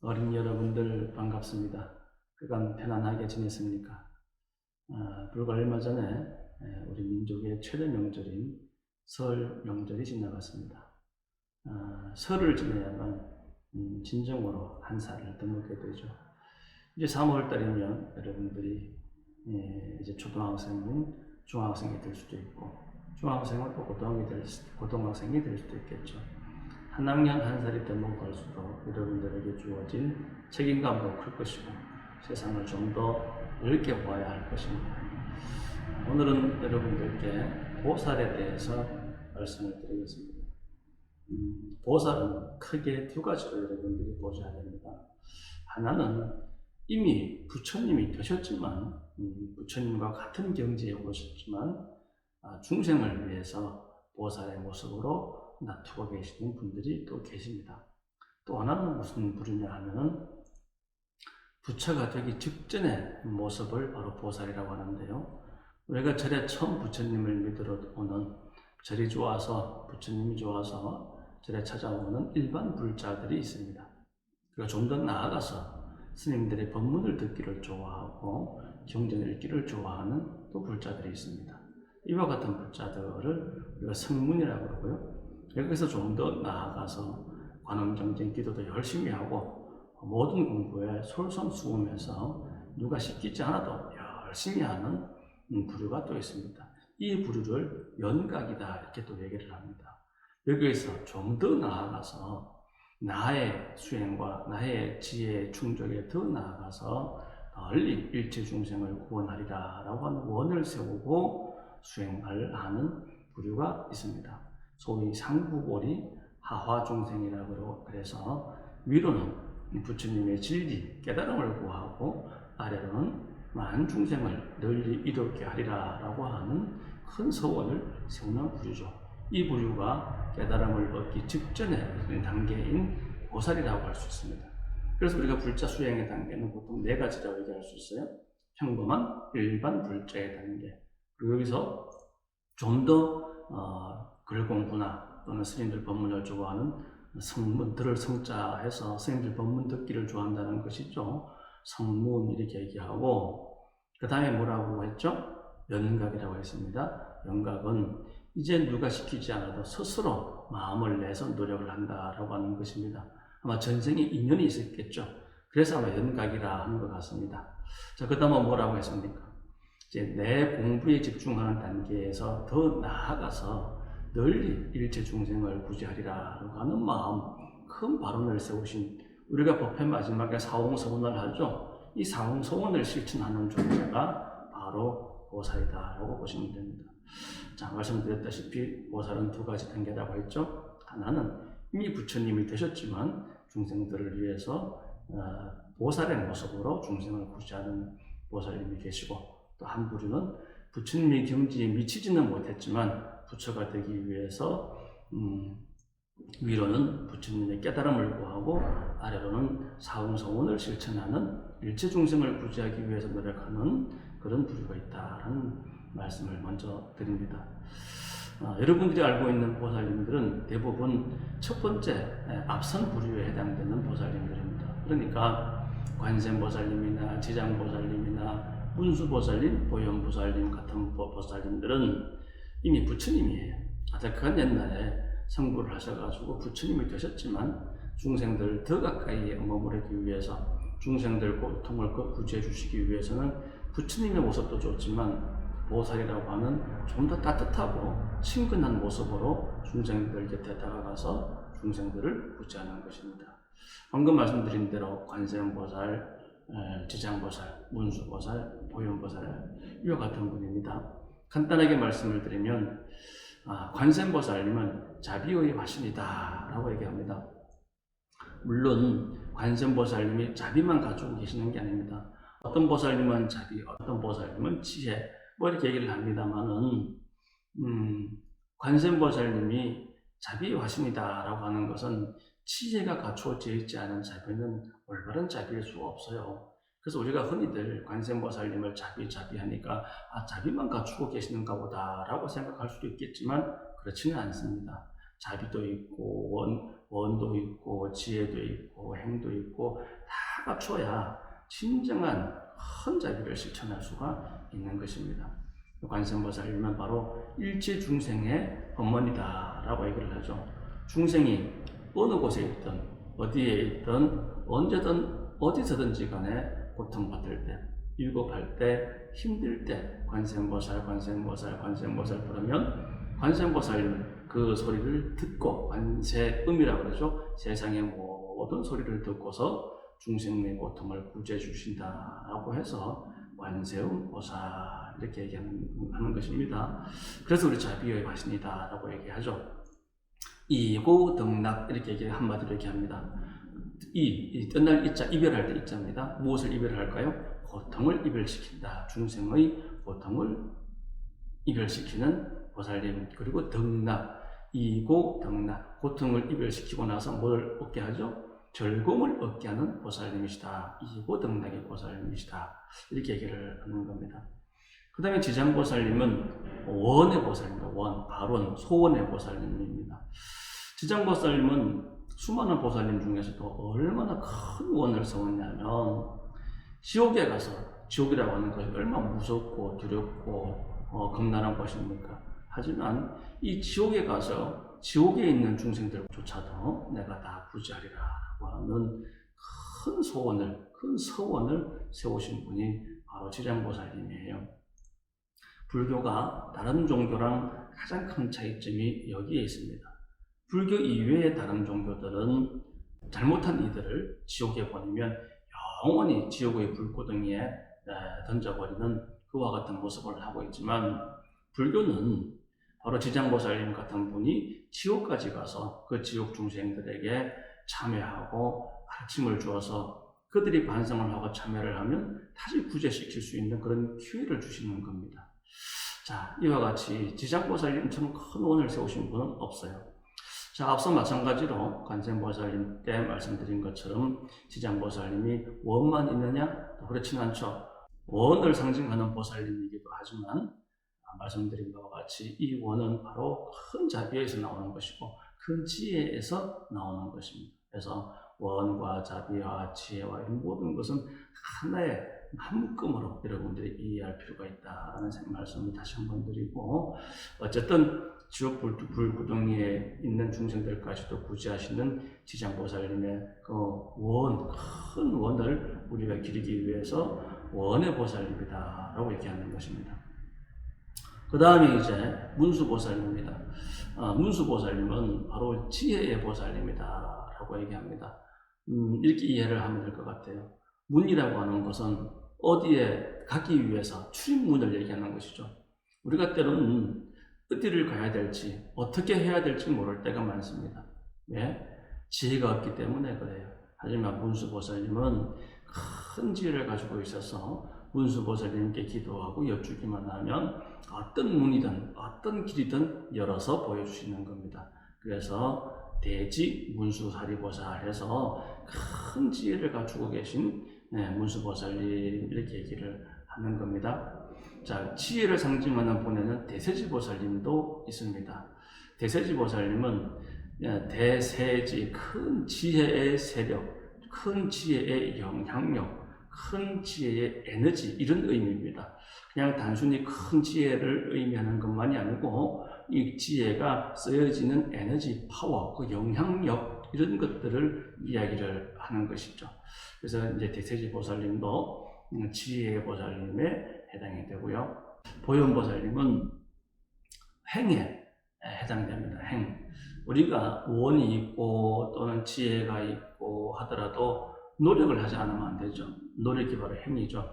어린 여러분들 반갑습니다. 그간 편안하게 지냈습니까? 불과 얼마 전에 우리 민족의 최대 명절인 설 명절이 지나갔습니다. 설을 지내야만 진정으로 한 살을 더 먹게 되죠. 이제 3월 달이면 여러분들이 이제 초등학생은 중학생이 될 수도 있고, 중학생은 또 고등학생이 될 수도 있겠죠. 한 학년 한 살이 더 먹어갈수록 여러분들에게 주어진 책임감도 클 것이고 세상을 좀 더 넓게 보아야 할 것입니다. 오늘은 여러분들께 보살에 대해서 말씀을 드리겠습니다. 보살은 크게 두 가지로 여러분들이 보셔야 됩니다. 하나는 이미 부처님이 되셨지만 부처님과 같은 경지에 오셨지만 중생을 위해서 보살의 모습으로 놔두고 계시는 분들이 또 계십니다. 또 하나는 무슨 부류냐 하면은 부처가 되기 직전의 모습을 바로 보살이라고 하는데요. 우리가 절에 처음 부처님을 믿으러 오는, 절이 좋아서 부처님이 좋아서 절에 찾아오는 일반 불자들이 있습니다. 그리고 좀 더 나아가서 스님들의 법문을 듣기를 좋아하고 경전을 읽기를 좋아하는 또 불자들이 있습니다. 이와 같은 불자들을 우리가 성문이라고 그러고요. 여기서 좀 더 나아가서 관음정진 기도도 열심히 하고 모든 공부에 솔선수범해서 누가 시키지 않아도 열심히 하는 부류가 또 있습니다. 이 부류를 연각이다 이렇게 또 얘기를 합니다. 여기에서 좀 더 나아가서 나의 수행과 나의 지혜의 충족에 더 나아가서 널리 일체 중생을 구원하리라 라고 하는 원을 세우고 수행을 하는 부류가 있습니다. 소위 상부골이 하화중생이라고 그래서 위로는 부처님의 진리, 깨달음을 구하고 아래로는 많은 중생을 널리 이롭게 하리라 라고 하는 큰 서원을 세우는 부류죠. 이 부류가 깨달음을 얻기 직전의 단계인 보살이라고 할 수 있습니다. 그래서 우리가 불자 수행의 단계는 보통 네 가지라고 얘기할 수 있어요. 평범한 일반 불자의 단계, 그리고 여기서 좀 더 글 공부나 또는 스님들 법문을 좋아하는 성문들을 성자해서 스님들 법문 듣기를 좋아한다는 것이죠. 성문 이렇게 얘기하고, 그 다음에 뭐라고 했죠? 연각이라고 했습니다. 연각은 이제 누가 시키지 않아도 스스로 마음을 내서 노력을 한다라고 하는 것입니다. 아마 전생에 인연이 있었겠죠. 그래서 아마 연각이라 하는 것 같습니다. 자, 그 다음에 뭐라고 했습니까? 이제 내 공부에 집중하는 단계에서 더 나아가서 널리 일체 중생을 구제하리라고 하는 마음, 큰 발언을 세우신, 우리가 법회 마지막에 사홍서원을 하죠. 이 사홍서원을 실천하는 존재가 바로 보살이다라고 보시면 됩니다. 자, 말씀드렸다시피 보살은 두 가지 단계라고 했죠. 하나는 이미 부처님이 되셨지만 중생들을 위해서 보살의 모습으로 중생을 구제하는 보살님이 계시고, 또 한 부류는 부처님의 경지에 미치지는 못했지만 부처가 되기 위해서 위로는 부처님의 깨달음을 구하고 아래로는 사홍서원을 실천하는 일체 중생을 구제하기 위해서 노력하는 그런 부류가 있다라는 말씀을 먼저 드립니다. 여러분들이 알고 있는 보살님들은 대부분 첫 번째 앞선 부류에 해당되는 보살님들입니다. 그러니까 관세음보살님이나 지장보살님이나 문수보살님, 보현보살님 같은 보살님들은 이미 부처님이에요. 아득한 옛날에 성불을 하셔가지고 부처님이 되셨지만 중생들 더 가까이에 머무르기 위해서, 중생들 고통을 구제해 주시기 위해서는 부처님의 모습도 좋지만 보살이라고 하는 좀 더 따뜻하고 친근한 모습으로 중생들 곁에 다가가서 중생들을 구제하는 것입니다. 방금 말씀드린 대로 관세음보살, 지장보살, 문수보살, 보현보살 이와 같은 분입니다. 간단하게 말씀을 드리면 관세음보살님은 자비의 화신이다 라고 얘기합니다. 물론 관세음보살님이 자비만 가지고 계시는 게 아닙니다. 어떤 보살님은 자비, 어떤 보살님은 지혜, 뭐 이렇게 얘기를 합니다만은 관세음보살님이 자비의 화신이다 라고 하는 것은 지혜가 갖추어져 있지 않은 자비는 올바른 자비일 수가 없어요. 그래서 우리가 흔히들 관세음보살님을 자비하니까 자비만 갖추고 계시는가 보다 라고 생각할 수도 있겠지만 그렇지는 않습니다. 자비도 있고 원도 있고 지혜도 있고 행도 있고 다 갖춰야 진정한 큰 자비를 실천할 수가 있는 것입니다. 관세음보살님은 바로 일체중생의 어머니다라고 얘기를 하죠. 중생이 어느 곳에 있든 어디에 있든 언제든 어디서든지 간에 고통받을 때, 위급할 때, 힘들 때 관세음보살 부르면 관세음보살님 그 소리를 듣고, 관세음이라고 그러죠. 세상의 모든 소리를 듣고서 중생의 고통을 구제해 주신다라고 해서 관세음보살 이렇게 얘기하는 것입니다. 그래서 우리 자비의 화신이다라고 얘기하죠. 이고등락 이렇게 한마디로 얘기합니다. 끝날 이자, 이별할 때 이자입니다. 무엇을 이별할까요? 고통을 이별시킨다. 중생의 고통을 이별시키는 보살님. 그리고 등락, 이고등락, 고통을 이별시키고 나서 뭘 얻게 하죠? 즐거움을 얻게 하는 보살님이시다. 이고등락의 보살님이시다. 이렇게 얘기를 하는 겁니다. 그 다음에 지장보살님은 원의 보살입니다. 바론, 소원의 보살님입니다. 지장보살님은 수많은 보살님 중에서도 얼마나 큰 원을 세웠냐면, 지옥에 가서, 지옥이라고 하는 것이 얼마나 무섭고 두렵고 겁나는 곳입니까? 하지만 이 지옥에 가서 지옥에 있는 중생들조차도 내가 다 구제하리라고 하는 큰 서원을 세우신 분이 바로 지장보살님이에요. 불교가 다른 종교랑 가장 큰 차이점이 여기에 있습니다. 불교 이외의 다른 종교들은 잘못한 이들을 지옥에 보내면 영원히 지옥의 불고덩이에 던져버리는 그와 같은 모습을 하고 있지만, 불교는 바로 지장보살님 같은 분이 지옥까지 가서 그 지옥 중생들에게 참여하고 가르침을 주어서 그들이 반성을 하고 참여를 하면 다시 구제시킬 수 있는 그런 기회를 주시는 겁니다. 자, 이와 같이 지장보살님처럼 큰 원을 세우신 분은 없어요. 자, 앞서 마찬가지로 관세음보살님 때 말씀드린 것처럼 지장보살님이 원만 있느냐? 그렇지는 않죠. 원을 상징하는 보살님이기도 하지만 말씀드린 바와 같이 이 원은 바로 큰 자비에서 나오는 것이고 큰 지혜에서 나오는 것입니다. 그래서 원과 자비와 지혜와 이 모든 것은 하나의 한 묶음으로 여러분들이 이해할 필요가 있다는 말씀을 다시 한번 드리고, 어쨌든 지옥 불구덩이에 있는 중생들까지도 구제하시는 지장보살님의 그 큰 원을 우리가 기리기 위해서 원의 보살님이다라고 얘기하는 것입니다. 그 다음에 이제 문수보살님입니다. 문수보살님은 바로 지혜의 보살님이다라고 얘기합니다. 이렇게 이해를 하면 될 것 같아요. 문이라고 하는 것은 어디에 가기 위해서 출입문을 얘기하는 것이죠. 우리가 때로는 어디를 가야 될지, 어떻게 해야 될지 모를 때가 많습니다. 왜? 지혜가 없기 때문에 그래요. 하지만 문수보살님은 큰 지혜를 가지고 있어서 문수보살님께 기도하고 여쭈기만 하면 어떤 문이든 어떤 길이든 열어서 보여주시는 겁니다. 그래서 대지 문수사리보살 해서 큰 지혜를 갖추고 계신 문수보살님 이렇게 얘기를 하는 겁니다. 자, 지혜를 상징하는 분에는 대세지보살님도 있습니다. 대세지보살님은 대세지, 큰 지혜의 세력, 큰 지혜의 영향력, 큰 지혜의 에너지, 이런 의미입니다. 그냥 단순히 큰 지혜를 의미하는 것만이 아니고 이 지혜가 쓰여지는 에너지, 파워, 그 영향력, 이런 것들을 이야기를 하는 것이죠. 그래서 이제 대세지보살님도 지혜의 보살님에 해당이 되고요. 보현보살님은 행에 해당됩니다. 행. 우리가 원이 있고 또는 지혜가 있고 하더라도 노력을 하지 않으면 안 되죠. 노력이 바로 행이죠.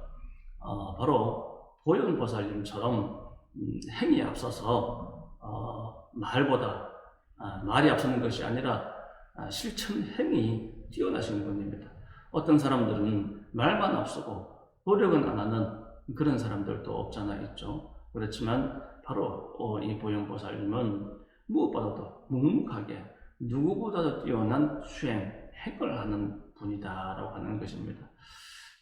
바로 보현보살님처럼 행이 앞서서 말보다 말이 앞서는 것이 아니라 실천 행이 뛰어나신 분입니다. 어떤 사람들은 말만 앞서고 노력은 안 하는 그런 사람들도 없잖아 있죠. 그렇지만 바로 이 보현보살님은 무엇보다도 묵묵하게 누구보다도 뛰어난 수행, 행을 하는 분이다라고 하는 것입니다.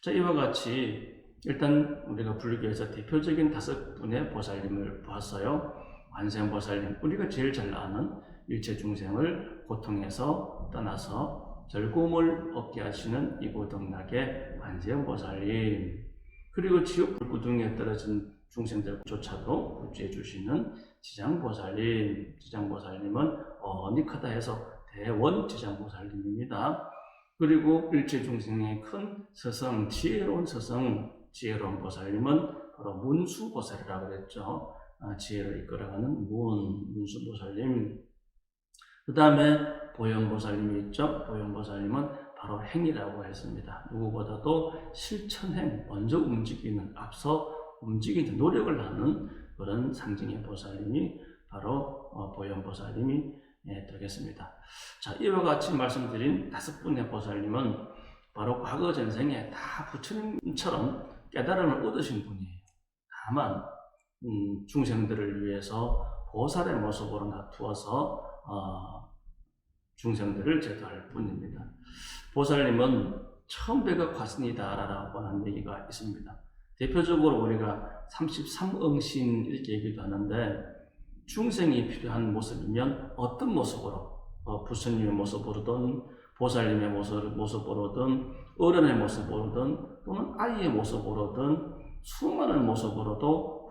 자, 이와 같이 일단 우리가 불교에서 대표적인 5분의 보살님을 보았어요. 관세음보살님, 우리가 제일 잘 아는 일체 중생을 고통에서 떠나서 즐거움을 얻게 하시는 이고덕락의 관세음보살님, 그리고 지옥 불구덩이에 떨어진 중생들조차도 구제해 주시는 지장보살님, 지장보살님은 어니카다 해서 대원 지장보살님입니다. 그리고 일체 중생의 큰 스승, 지혜로운 스승, 지혜로운 보살님은 바로 문수보살이라고 그랬죠. 지혜를 이끌어가는 문수보살님. 그 다음에 보영보살님이 있죠. 보영보살님은 바로 행이라고 했습니다. 누구보다도 실천행, 먼저 움직이는, 앞서 움직이는 노력을 하는 그런 상징의 보살님이 바로 보영보살님이 되겠습니다. 자, 이와 같이 말씀드린 5분의 보살님은 바로 과거 전생에 다 부처님처럼 깨달음을 얻으신 분이에요. 다만 중생들을 위해서 보살의 모습으로 나투어서 중생들을 제도할 뿐입니다. 보살님은 처음 배가 과신이다라고 하는 얘기가 있습니다. 대표적으로 우리가 33응신 이렇게 얘기도 하는데, 중생이 필요한 모습이면 어떤 모습으로, 부처님의 모습으로든 보살님의 모습으로든 어른의 모습으로든 또는 아이의 모습으로든 수많은 모습으로도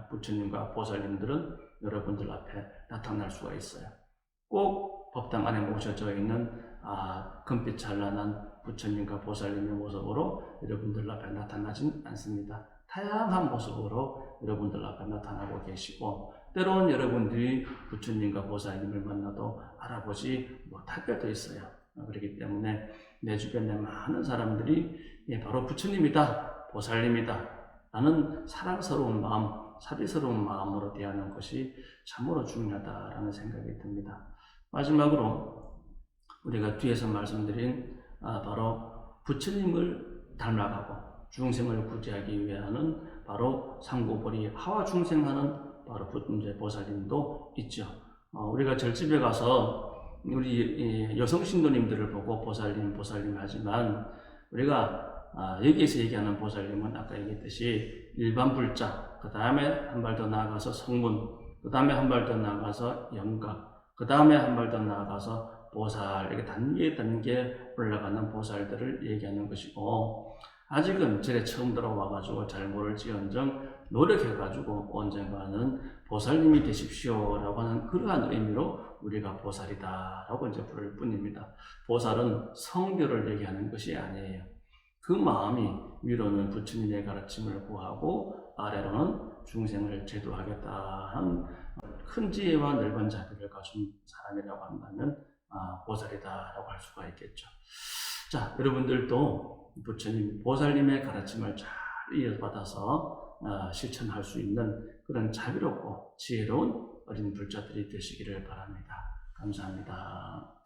부처님과 보살님들은 여러분들 앞에 나타날 수가 있어요. 꼭 법당 안에 모셔져 있는 금빛 찬란한 부처님과 보살님의 모습으로 여러분들 앞에 나타나진 않습니다. 다양한 모습으로 여러분들 앞에 나타나고 계시고, 때로는 여러분들이 부처님과 보살님을 만나도 알아보지 못할 때도 있어요. 그렇기 때문에 내 주변에 많은 사람들이 바로 부처님이다, 보살님이다 라는 사랑스러운 마음, 사비스러운 마음으로 대하는 것이 참으로 중요하다라는 생각이 듭니다. 마지막으로 우리가 뒤에서 말씀드린 바로 부처님을 닮아가고 중생을 구제하기 위하는 바로 상고보리 하와 중생하는 바로 보살님도 있죠. 우리가 절집에 가서 우리 여성 신도님들을 보고 보살님 하지만, 우리가 여기에서 얘기하는 보살님은 아까 얘기했듯이 일반 불자, 그 다음에 한 발 더 나아가서 성문, 그 다음에 한 발 더 나아가서 영각, 그 다음에 한 발 더 나아가서 보살, 이렇게 단계 올라가는 보살들을 얘기하는 것이고, 아직은 절에 처음 들어와가지고 잘 모를지언정 노력해가지고 언젠가는 보살님이 되십시오 라고 하는 그러한 의미로 우리가 보살이다 라고 이제 부를 뿐입니다. 보살은 성교를 얘기하는 것이 아니에요. 그 마음이 위로는 부처님의 가르침을 구하고 아래로는 중생을 제도하겠다 하는 큰 지혜와 넓은 자비를 가진 사람이라고 한다면 보살이다 라고 할 수가 있겠죠. 자, 여러분들도 부처님, 보살님의 가르침을 잘 이어받아서 실천할 수 있는 그런 자비롭고 지혜로운 어린 불자들이 되시기를 바랍니다. 감사합니다.